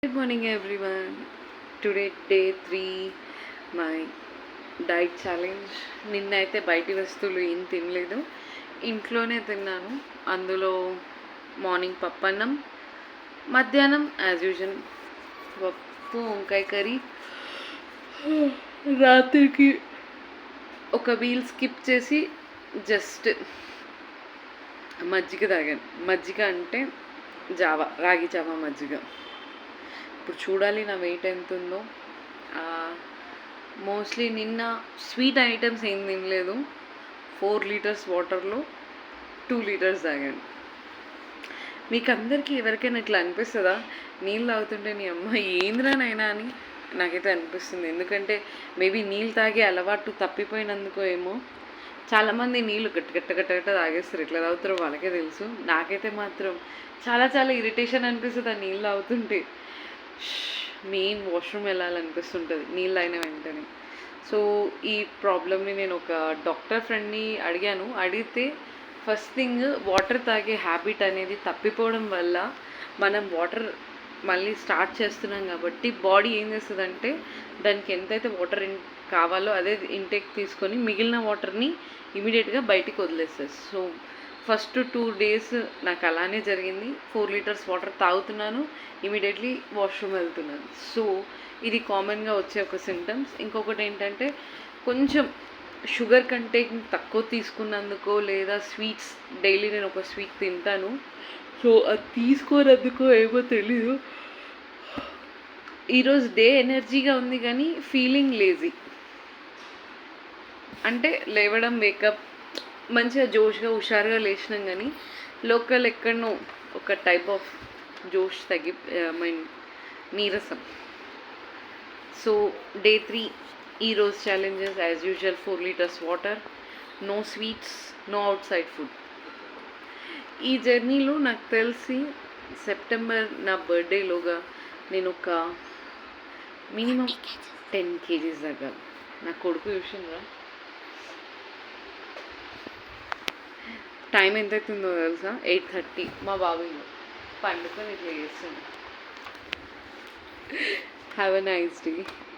Good morning, everyone. Today, day 3, my diet challenge. నిన్నైతే బయటి వస్తువులు ఏం తినలేదు, ఇంట్లోనే తిన్నాను. అందులో మార్నింగ్ పప్పన్నం, మధ్యాహ్నం యాజ్ యూజువల్ పప్పు వంకాయ కర్రీ, రాత్రికి ఒక మీల్ స్కిప్ చేసి జస్ట్ మజ్జిగ తాగాను. మజ్జిగ అంటే జావా, రాగి జావా మజ్జిగ. ఇప్పుడు చూడాలి నా వెయిట్ ఎంత ఉందో. మోస్ట్లీ నిన్న స్వీట్ ఐటమ్స్ ఏం తినలేదు. 4 లీటర్స్ వాటర్లో 2 లీటర్స్ తాగాను. మీకు అందరికీ ఎవరికైనా ఇట్లా అనిపిస్తుందా? నీళ్ళు తాగుతుంటే నీ అమ్మ ఏంద్రానైనా అని నాకైతే అనిపిస్తుంది. ఎందుకంటే మేబీ నీళ్ళు తాగే అలవాటు తప్పిపోయినందుకో ఏమో. చాలామంది నీళ్ళు గట్ట తాగేస్తారు. ఎట్లా తాగుతారో వాళ్ళకే తెలుసు. నాకైతే మాత్రం చాలా ఇరిటేషన్ అనిపిస్తుంది ఆ నీళ్ళు తాగుతుంటే. మెయిన్ వాష్రూమ్ వెళ్ళాలనిపిస్తుంటుంది నీళ్ళు అయిన వెంటనే. సో ఈ ప్రాబ్లమ్ని నేను ఒక డాక్టర్ ఫ్రెండ్ని అడిగితే ఫస్ట్ థింగ్ వాటర్ తాగే హ్యాబిట్ అనేది తప్పిపోవడం వల్ల మనం వాటర్ మళ్ళీ స్టార్ట్ చేస్తున్నాం కాబట్టి బాడీ ఏం చేస్తుందంటే దానికి ఎంతైతే వాటర్ కావాలో అదే ఇంటేక్ తీసుకొని మిగిలిన వాటర్ని ఇమీడియట్గా బయటికి వదిలేస్తుంది. సో ఫస్ట్ 2 days నాకు అలానే జరిగింది. 4 లీటర్స్ వాటర్ తాగుతున్నాను, ఇమీడియట్లీ వాష్రూమ్ వెళ్తున్నాను. సో ఇది కామన్గా వచ్చే ఒక సిమ్టమ్స్. ఇంకొకటి ఏంటంటే కొంచెం షుగర్ కంటెంట్ తక్కువ తీసుకున్నందుకో లేదా స్వీట్స్ డైలీ నేను ఒక స్వీట్ తింటాను. సో అది తీసుకోనందుకో ఏమో తెలీదు. ఈరోజు డే ఎనర్జీగా ఉంది కానీ ఫీలింగ్ లేజీ. అంటే లేవడం వేకప్ మంచిగా జోష్గా హుషారుగా లేచినాం కానీ లోకల్ ఎక్కడనో ఒక టైప్ ఆఫ్ జోష్ నీరసం. సో డే 3 ఈరోజు challenges as usual 4 litres water, no sweets, no outside food. ఈ జర్నీలో నాకు తెలిసి సెప్టెంబర్ నా బర్త్డేలోగా నేను ఒక మినిమం 10 kgs తగ్గాలి. నా కొడుకు చూసిండ్రా టైం ఎంత అవుతుందో తెలుసా? 8:30. మా బాబు పండుకొని ఇట్లా చేస్తుంది. Have a nice day.